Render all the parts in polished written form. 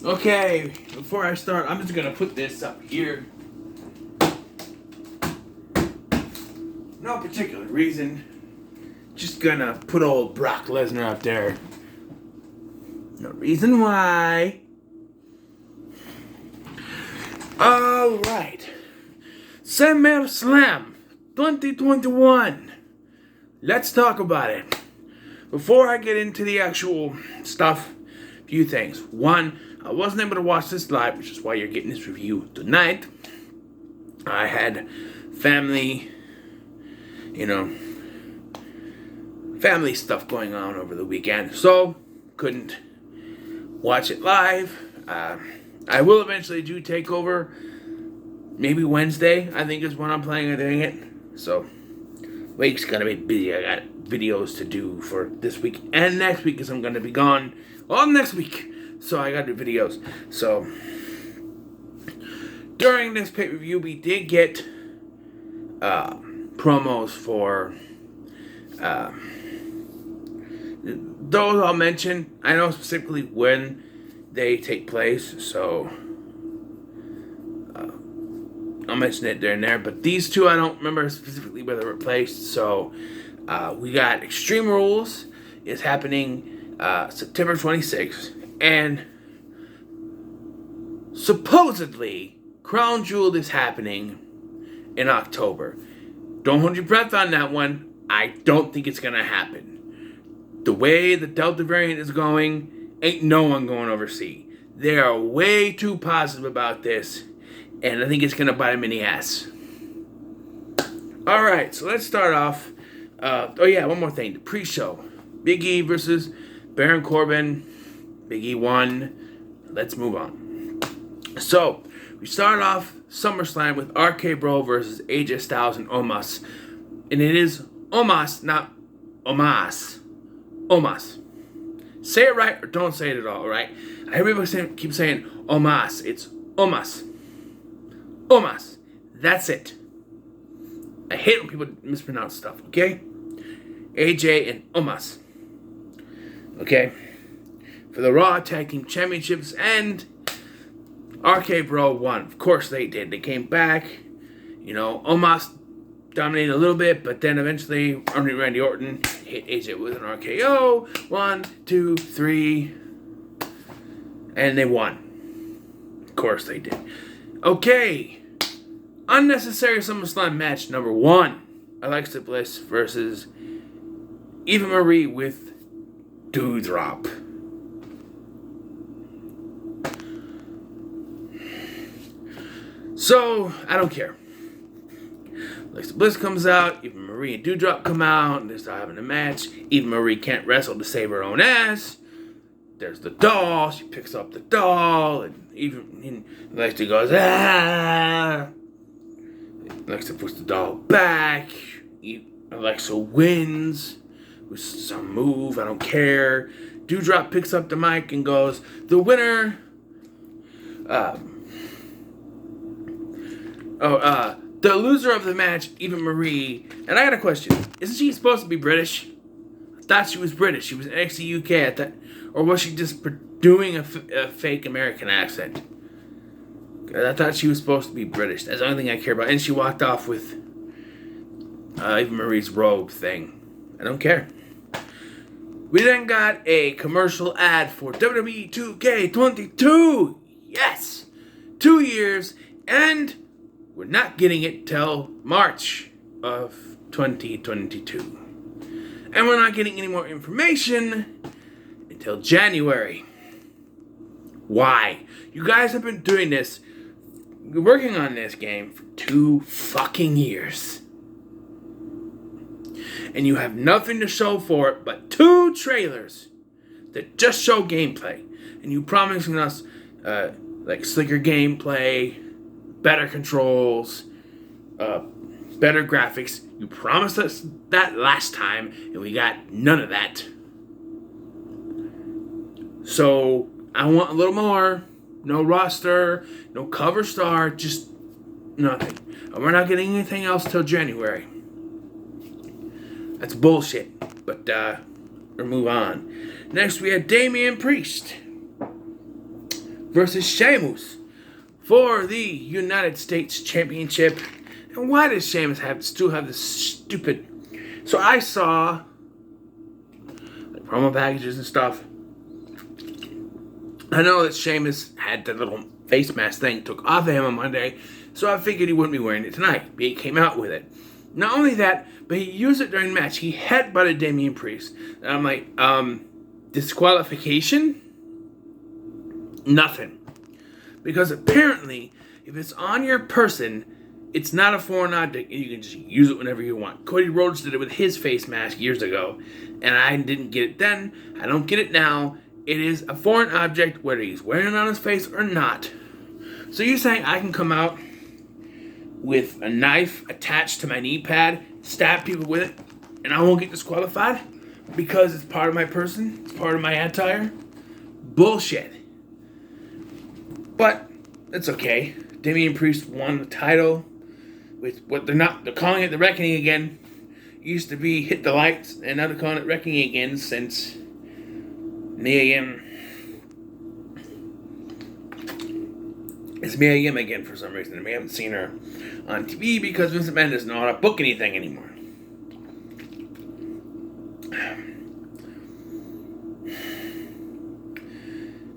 Okay, before I start, I'm just gonna put this up here. No particular reason. Just gonna put old Brock Lesnar up there. No reason why. Alright. SummerSlam 2021. Let's talk about it. Before I get into the actual stuff, a few things. One, I wasn't able to watch this live, which is why you're getting this review tonight. I had family stuff going on over the weekend, so couldn't watch it live. I will eventually do Takeover. Maybe Wednesday, I think, is when I'm planning on doing it. So, week's gonna be busy. I got videos to do for this week and next week, because I'm gonna be gone all next week. So I gotta do videos. So, during this pay-per-view, we did get promos for those I'll mention. I know specifically when they take place, so I'll mention it there and there. But these two, I don't remember specifically where they were placed. So we got Extreme Rules is happening September 26th, and supposedly Crown Jewel is happening in October. Don't hold your breath on that one. I don't think it's gonna happen. The way the Delta variant is going, ain't no one going overseas. They are way too positive about this, and I think it's gonna bite them in the ass. Alright, so let's start off. One more thing. The pre-show. Big E versus Baron Corbin. Big E won. Let's move on. So, we start off SummerSlam with RK Bro versus AJ Styles and Omos. And it is Omos, not Omas. Omos. Say it right or don't say it at all, right? I hear people keep saying Omas. It's Omos. Omos. That's it. I hate when people mispronounce stuff, okay? AJ and Omos. Okay? For the Raw Tag Team Championships, and RK Bro won. Of course they did. They came back. Omos dominated a little bit, but then eventually Randy Orton hit AJ with an RKO. 1, 2, 3. And they won. Of course they did. Okay. Unnecessary SummerSlam match number 1. Alexa Bliss versus Eva Marie with Doudrop. So, I don't care. Alexa Bliss comes out, Eva Marie and Doudrop come out, and they start having a match. Eva Marie can't wrestle to save her own ass. There's the doll, she picks up the doll, and Alexa goes, ah! Alexa puts the doll back. Alexa wins with some move, I don't care. Doudrop picks up the mic and goes, the winner, the loser of the match, Eva Marie. And I got a question. Isn't she supposed to be British? I thought she was British. She was NXT UK. Or was she just doing a fake American accent? I thought she was supposed to be British. That's the only thing I care about. And she walked off with Eva Marie's robe thing. I don't care. We then got a commercial ad for WWE 2K22. Yes! 2 years, and we're not getting it till March of 2022. And we're not getting any more information until January. Why? You guys have been doing this, working on this game for 2 fucking years. And you have nothing to show for it but 2 trailers that just show gameplay. And you promising us slicker gameplay, better controls, better graphics. You promised us that last time, and we got none of that. So, I want a little more. No roster, no cover star, just nothing. And we're not getting anything else till January. That's bullshit. But, we'll move on. Next, we had Damien Priest versus Sheamus for the United States Championship. And why does Sheamus still have this stupid... So I saw the promo packages and stuff. I know that Sheamus had the little face mask thing took off of him on Monday, so I figured he wouldn't be wearing it tonight. But he came out with it. Not only that, but he used it during the match. He headbutted Damien Priest. And I'm like, disqualification? Nothing. Because apparently, if it's on your person, it's not a foreign object, and you can just use it whenever you want. Cody Rhodes did it with his face mask years ago, and I didn't get it then. I don't get it now. It is a foreign object, whether he's wearing it on his face or not. So you're saying I can come out with a knife attached to my knee pad, stab people with it, and I won't get disqualified because it's part of my person, it's part of my attire? Bullshit. But it's okay. Damien Priest won the title with what they're calling it the Reckoning again. It used to be Hit the Lights, and now they're calling it Reckoning again since Mia Yim. It's Mia Yim again for some reason. We haven't seen her on TV because Vincent McMahon doesn't know how to book anything anymore.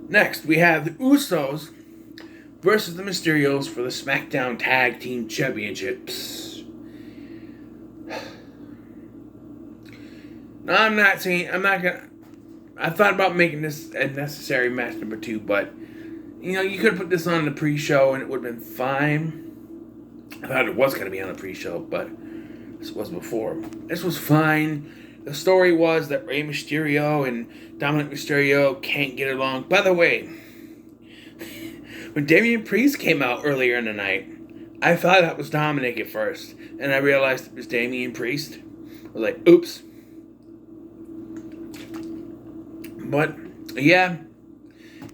Next, we have the Usos versus the Mysterios for the SmackDown Tag Team Championships. Now, I thought about making this a necessary match number 2, but, you could have put this on the pre-show and it would have been fine. I thought it was going to be on the pre-show, but this was before. This was fine. The story was that Rey Mysterio and Dominic Mysterio can't get along. By the way, when Damien Priest came out earlier in the night, I thought that was Dominic at first. And I realized it was Damien Priest. I was like, oops. But, yeah.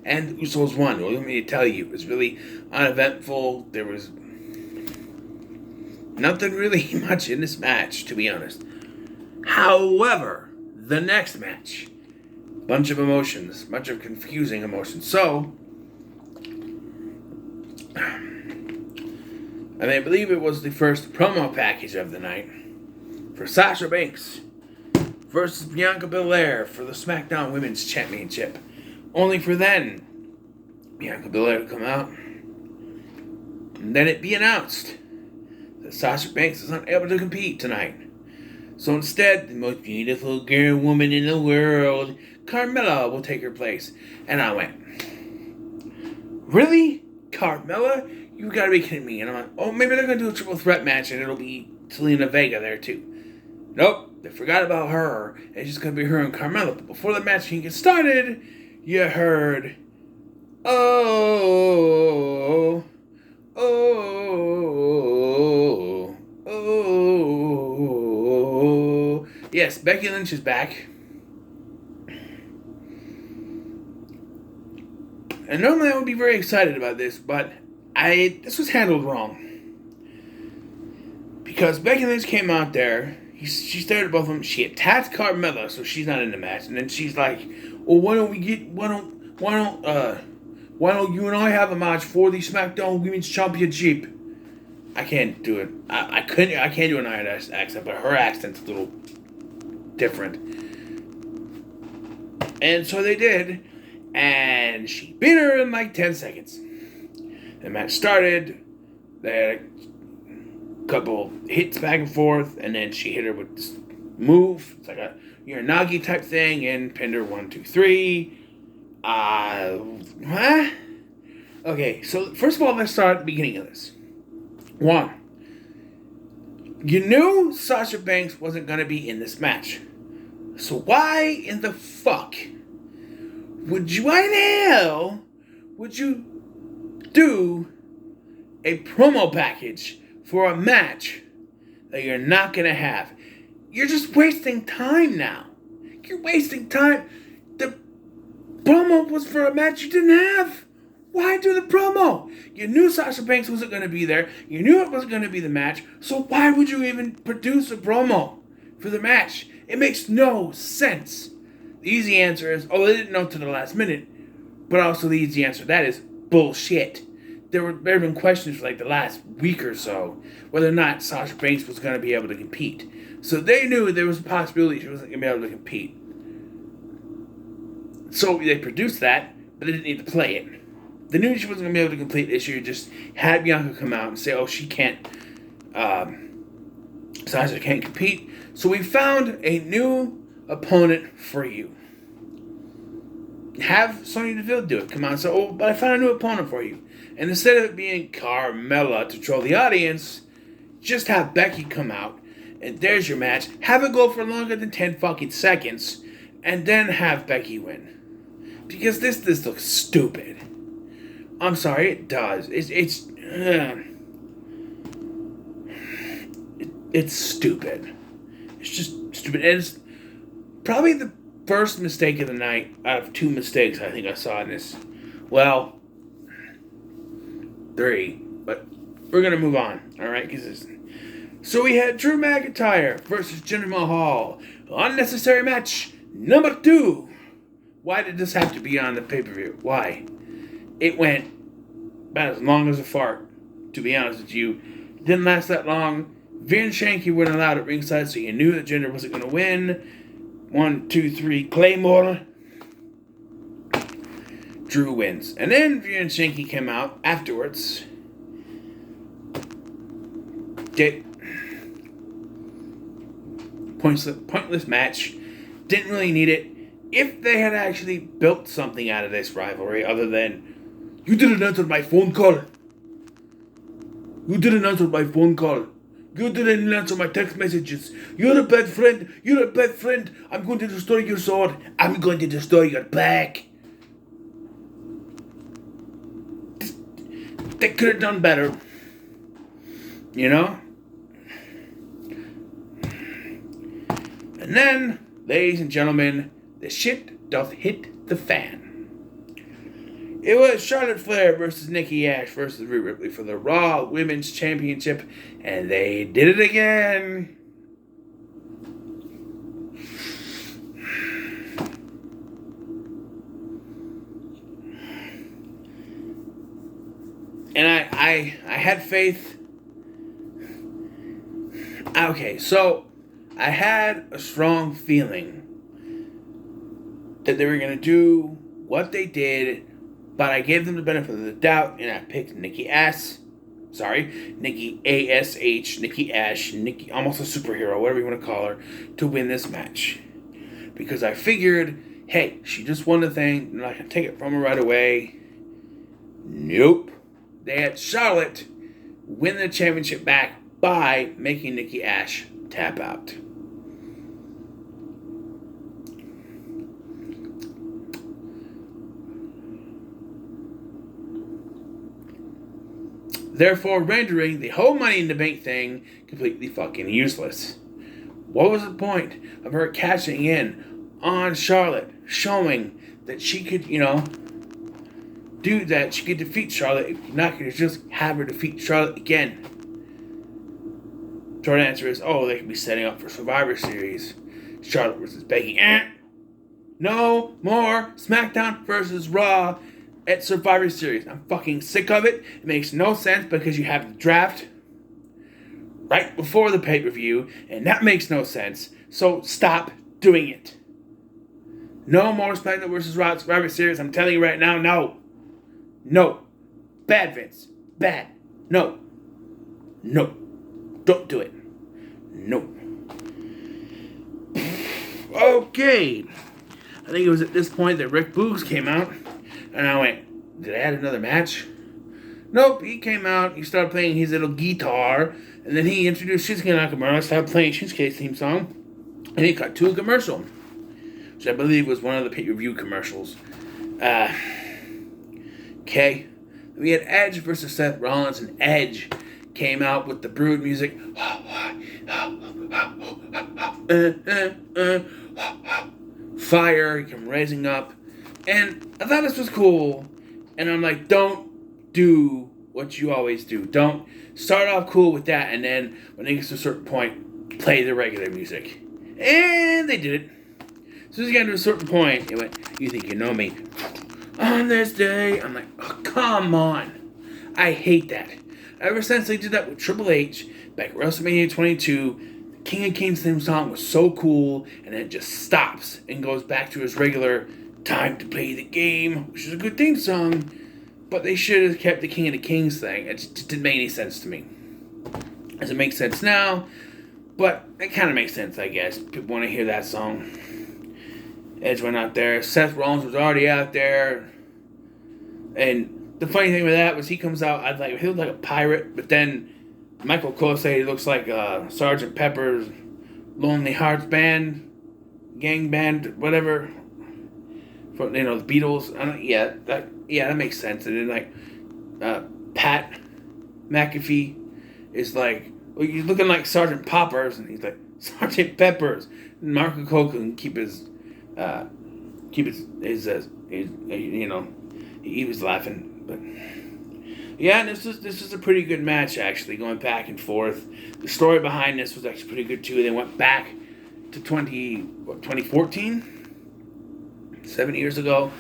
And Usos won. Well, let me tell you, it was really uneventful. There was nothing really much in this match, to be honest. However, the next match, bunch of emotions, bunch of confusing emotions. So, I believe it was the first promo package of the night for Sasha Banks versus Bianca Belair for the SmackDown Women's Championship. Only for then, Bianca Belair to come out, and then it be announced that Sasha Banks is unable to compete tonight. So instead, the most beautiful girl woman in the world, Carmella, will take her place. And I went, really? Carmella? You gotta be kidding me. And I'm like, oh, maybe they're gonna do a triple threat match and it'll be Zelina Vega there too. Nope, they forgot about her. It's just gonna be her and Carmella. But before the match can get started, you heard, oh, oh, oh. Yes, Becky Lynch is back. And normally I would be very excited about this, but this was handled wrong. Because Becky Lynch came out there, she started both of them, she attacked Carmella, so she's not in the match, and then she's like, well, why don't you and I have a match for the SmackDown Women's Championship? I can't do it. I can't do an Irish accent, but her accent's a little different. And so they did, and she beat her in like 10 seconds. The match started, they had a couple hits back and forth, and then she hit her with this move. It's like a Uranagi type thing, and pinned her 1, 2, 3. Okay, so first of all, let's start at the beginning of this. 1. You knew Sasha Banks wasn't going to be in this match. So why in the fuck would you do a promo package for a match that you're not going to have? You're just wasting time now. You're wasting time. The promo was for a match you didn't have. Why do the promo? You knew Sasha Banks wasn't going to be there. You knew it wasn't going to be the match. So why would you even produce a promo for the match? It makes no sense. The easy answer is, they didn't know to the last minute. but also the easy answer. That is bullshit. There have been questions for like the last week or so whether or not Sasha Banks was going to be able to compete. So they knew there was a possibility she wasn't going to be able to compete. So they produced that, but they didn't need to play it. They knew she wasn't going to be able to complete this year. Just had Bianca come out and say, oh, she can't, Sasha can't compete. So we found a new opponent for you. Have Sonya Deville do it. Come on, so but I found a new opponent for you. And instead of it being Carmella to troll the audience, just have Becky come out, and there's your match. Have it go for longer than 10 fucking seconds, and then have Becky win. Because this looks stupid. I'm sorry, it does. It's stupid. It's just stupid. And it's probably the first mistake of the night out of 2 mistakes I think I saw in this. Well, 3, but we're gonna move on, all right? So we had Drew McIntyre versus Jinder Mahal, unnecessary match number 2. Why did this have to be on the pay-per-view? Why? It went about as long as a fart. To be honest with you, it didn't last that long. Vin Shanky wasn't allowed at ringside, so you knew that Jinder wasn't gonna win. 1, 2, 3, Claymore. Drew wins. And then Vin Shanky came out afterwards. Pointless match. Didn't really need it. If they had actually built something out of this rivalry other than, you didn't answer my phone call. You didn't answer my phone call. You didn't answer my text messages. You're a bad friend. You're a bad friend. I'm going to destroy your sword. I'm going to destroy your back. They could have done better. You know? And then, ladies and gentlemen, the shit doth hit the fan. It was Charlotte Flair versus Nikki Ash versus Rhea Ripley for the Raw Women's Championship, and they did it again. And I had faith. Okay, so I had a strong feeling that they were going to do what they did, but I gave them the benefit of the doubt, and I picked Nikki Ash, Nikki Ash, Nikki, almost a superhero, whatever you want to call her, to win this match. Because I figured, hey, she just won the thing, and I can take it from her right away. Nope. They had Charlotte win the championship back by making Nikki Ash tap out. Therefore rendering the whole Money in the Bank thing completely fucking useless. What was the point of her cashing in on Charlotte, showing that she could, do that, she could defeat Charlotte, if you're not going to just have her defeat Charlotte again? Short answer is, they could be setting up for Survivor Series. Charlotte versus Becky. No more SmackDown versus Raw at Survivor Series. I'm fucking sick of it. It makes no sense because you have the draft right before the pay-per-view, and that makes no sense. So stop doing it. No more SmackDown versus Raw at Survivor Series. I'm telling you right now, no. No. Bad, Vince. Bad. No. No. Don't do it. No. Okay. I think it was at this point that Rick Boogs came out. And I went, did I add another match? Nope, he came out, he started playing his little guitar, and then he introduced Shinsuke Nakamura, started playing Shinsuke's theme song, and he cut to a commercial, which I believe was one of the pay-per-view commercials. Okay. We had Edge versus Seth Rollins, and Edge came out with the Brood music. Fire, he came raising up. And I thought this was cool. And I'm like, don't do what you always do. Don't start off cool with that, and then when it gets to a certain point, play the regular music. And they did it. As soon as he got to a certain point, it went, you think you know me? On this day. I'm like, oh, come on. I hate that. Ever since they did that with Triple H back at WrestleMania 22, the King of Kings theme song was so cool, and then it just stops and goes back to his regular time to play the game, which is a good theme song, but they should have kept the King of the Kings thing. It just didn't make any sense to me. Does it make sense now? But it kind of makes sense, I guess. People want to hear that song. Edge went out there. Seth Rollins was already out there. And the funny thing with that was he comes out, he looked like a pirate, but then Michael Cole said he looks like Sgt. Pepper's Lonely Hearts Band, gang band, whatever. For, the Beatles. That makes sense. And then Pat McAfee is like, well, you're looking like Sgt. Poppers, and he's like Sgt. Peppers. And Michael Cole can keep his he was laughing, but yeah, this is a pretty good match actually, going back and forth. The story behind this was actually pretty good too. They went back to 2014, 7 years ago,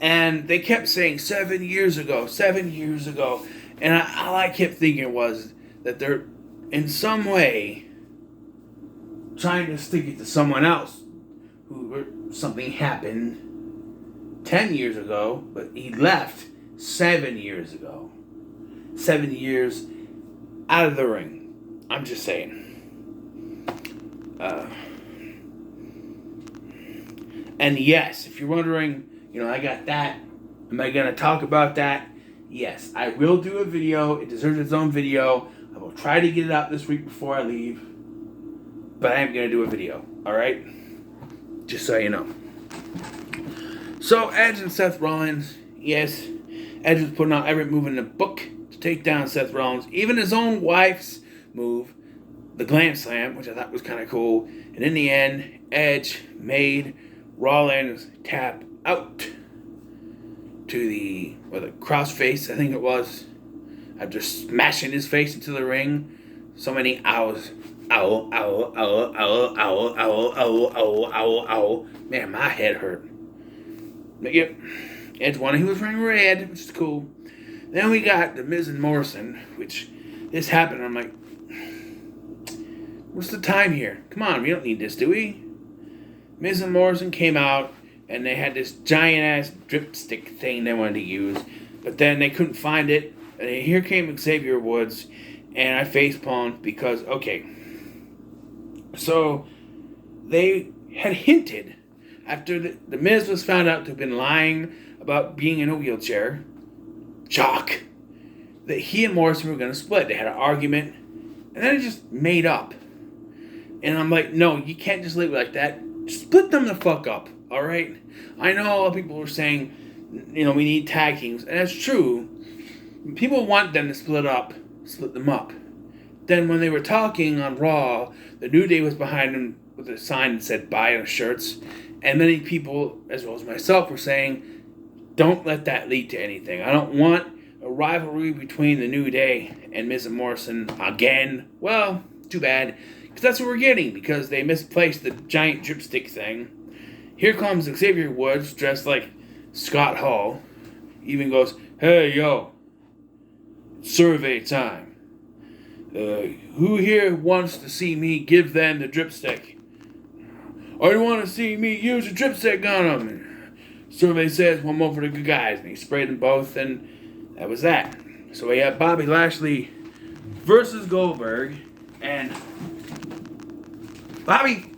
and they kept saying 7 years ago, and all I kept thinking was that they're in some way trying to stick it to someone else who something happened 10 years ago, but he left 7 years ago. 7 years out of the ring. I'm just saying. And yes, if you're wondering, I got that. Am I going to talk about that? Yes, I will do a video. It deserves its own video. I will try to get it out this week before I leave. But I am going to do a video. Alright? Just so you know. So, Edge and Seth Rollins, yes, Edge was putting out every move in the book to take down Seth Rollins. Even his own wife's move, the Glam Slam, which I thought was kind of cool. And in the end, Edge made Rollins tap out to the crossface, I think it was, after smashing his face into the ring. So many owls. Ow, ow, ow, ow, ow, ow, ow, ow, ow, ow. Man, my head hurt. But yep, Edge won. He was wearing red, which is cool. Then we got the Miz and Morrison, which this happened. I'm like, what's the time here? Come on, we don't need this, do we? Miz and Morrison came out, and they had this giant-ass dripstick thing they wanted to use, but then they couldn't find it, and here came Xavier Woods, and I facepalmed because, okay, so they had hinted after the Miz was found out to have been lying about being in a wheelchair, shock, that he and Morrison were going to split. They had an argument, and then it just made up. And I'm like, no, you can't just leave it like that. Split them the fuck up, alright? I know a lot of people were saying, we need tag teams, and that's true. People want them to split them up. Then when they were talking on Raw, the New Day was behind them with a sign that said buy on shirts. And many people, as well as myself, were saying, don't let that lead to anything. I don't want a rivalry between the New Day and Miz and Morrison again. Well, too bad. Because that's what we're getting, because they misplaced the giant dripstick thing. Here comes Xavier Woods, dressed like Scott Hall. Even goes, hey, yo, survey time. Who here wants to see me give them the dripstick? Or you want to see me use a dripstick on them? Survey says one more for the good guys. And he sprayed them both, and that was that. So we have Bobby Lashley versus Goldberg. And Bobby,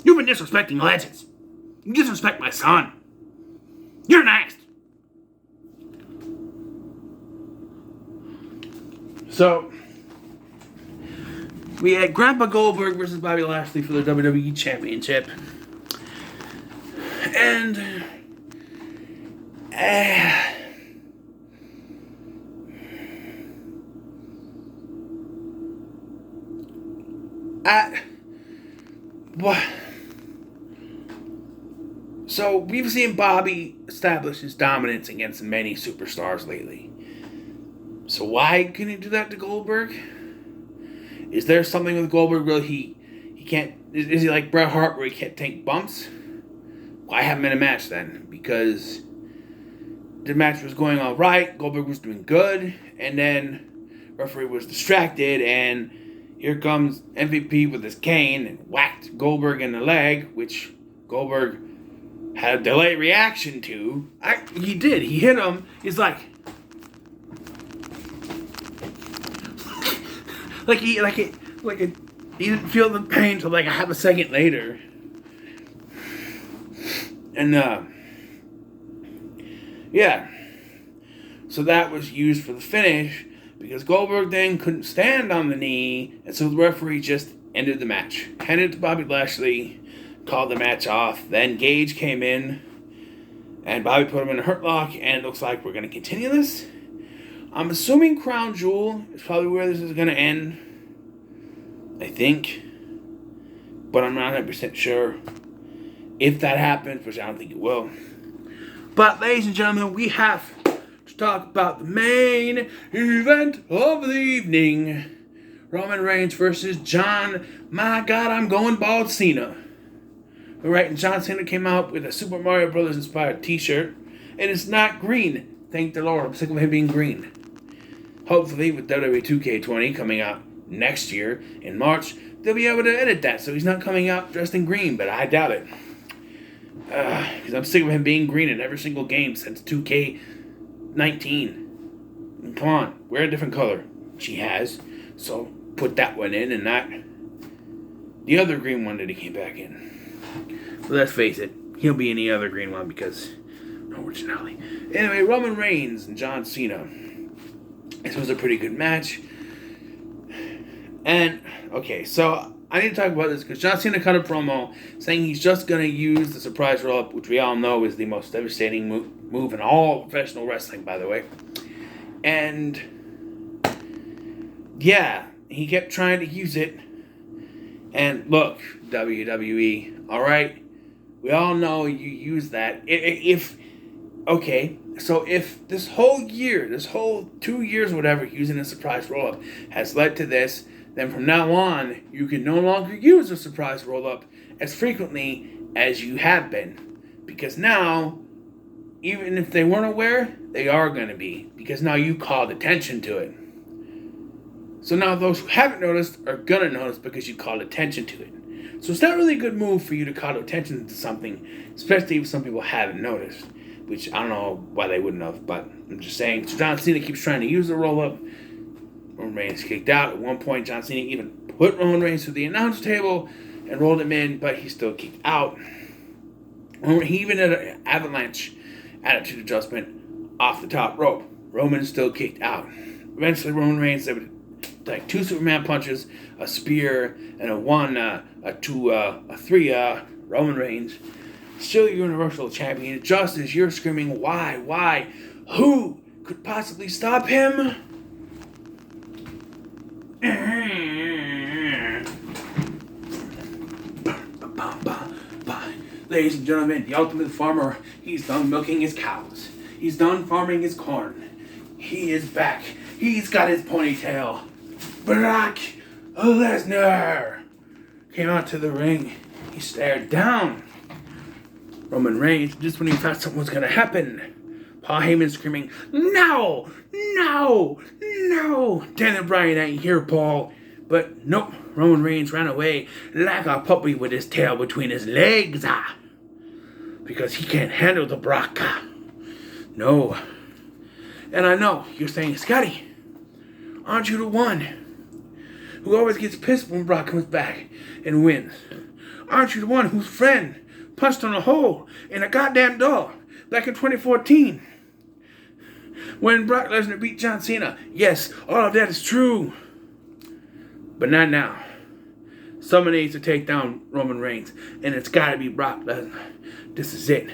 you've been disrespecting legends. You disrespect my son. You're next. So we had Grandpa Goldberg versus Bobby Lashley for the WWE Championship. And so we've seen Bobby establish his dominance against many superstars lately. So why couldn't he do that to Goldberg? Is there something with Goldberg where he can't... Is he like Bret Hart where he can't take bumps? Why have him in a match then? Because the match was going all right. Goldberg was doing good. And then referee was distracted. And here comes MVP with his cane and whacked Goldberg in the leg, which Goldberg had a delayed reaction to. He did. He hit him. He's like he didn't feel the pain till like a half a second later. And yeah. So that was used for the finish because Goldberg then couldn't stand on the knee, and so the referee just ended the match. Handed it to Bobby Lashley, called the match off. Then Gage came in, and Bobby put him in a hurt lock, and it looks like we're going to continue this. I'm assuming Crown Jewel is probably where this is going to end. I think. But I'm not 100% sure if that happens, which I don't think it will. But, ladies and gentlemen, we have to talk about the main event of the evening. Roman Reigns versus John, my God, I'm going bald Cena. Alright, and John Cena came out with a Super Mario Brothers inspired t-shirt. And it's not green. Thank the Lord, I'm sick of him being green. Hopefully, with WWE 2K20 coming out next year in March, they'll be able to edit that so he's not coming out dressed in green, but I doubt it. Because I'm sick of him being green in every single game since 2K19. Come on, wear a different color. She has. So put that one in and not the other green one that he came back in. So let's face it, he'll be in the other green one because no originality. Anyway, Roman Reigns and John Cena. This was a pretty good match. And, okay, so I need to talk about this because John Cena cut a promo saying he's just going to use the surprise roll-up, which we all know is the most devastating move in all professional wrestling, by the way. And, yeah, he kept trying to use it. And, look, WWE, alright? We all know you use that. Okay, so if this whole year, this whole 2 years, whatever, using a surprise roll-up has led to this, then from now on, you can no longer use a surprise roll-up as frequently as you have been. Because now, even if they weren't aware, they are going to be. Because now you called attention to it. So now those who haven't noticed are going to notice because you called attention to it. So it's not really a good move for you to call attention to something, especially if some people haven't noticed. Which I don't know why they wouldn't have, but I'm just saying. So John Cena keeps trying to use the roll-up. Roman Reigns kicked out. At one point, John Cena even put Roman Reigns through the announce table and rolled him in, but he still kicked out. He even had an avalanche attitude adjustment off the top rope. Roman still kicked out. Eventually, Roman Reigns did like 2 Superman punches, a spear, and a 1, a 2, a 3. Roman Reigns, still Universal Champion, just as you're screaming, why? Who could possibly stop him? Ladies and gentlemen, the Ultimate Farmer, he's done milking his cows. He's done farming his corn. He is back. He's got his ponytail. Brock Lesnar came out to the ring. He stared down Roman Reigns just when he thought something was going to happen. Paul Heyman screaming, no! Daniel Bryan ain't here, Paul. But nope, Roman Reigns ran away like a puppy with his tail between his legs. Because he can't handle the Brock. No. And I know, you're saying, Scotty, aren't you the one who always gets pissed when Brock comes back and wins? Aren't you the one whose friend punched on a hole in a goddamn door back in 2014? When Brock Lesnar beat John Cena. Yes, all of that is true. But not now. Someone needs to take down Roman Reigns, and it's got to be Brock Lesnar. This is it.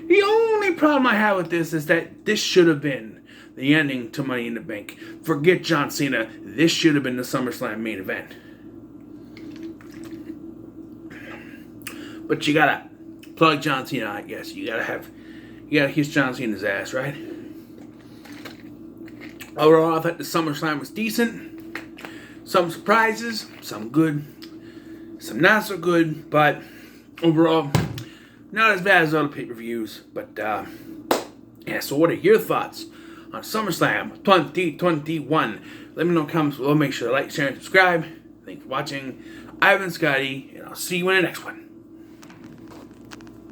The only problem I have with this is that this should have been the ending to Money in the Bank. Forget John Cena. This should have been the SummerSlam main event. But you gotta plug John Cena, I guess. You gotta kiss John Cena's ass, right? Overall, I thought the SummerSlam was decent. Some surprises, some good, some not so good, but overall, not as bad as other pay-per-views. But Yeah, so what are your thoughts on SummerSlam 2021? Let me know in the comments below. Make sure to like, share, and subscribe. Thanks for watching. I've been Scotty, and I'll see you in the next one.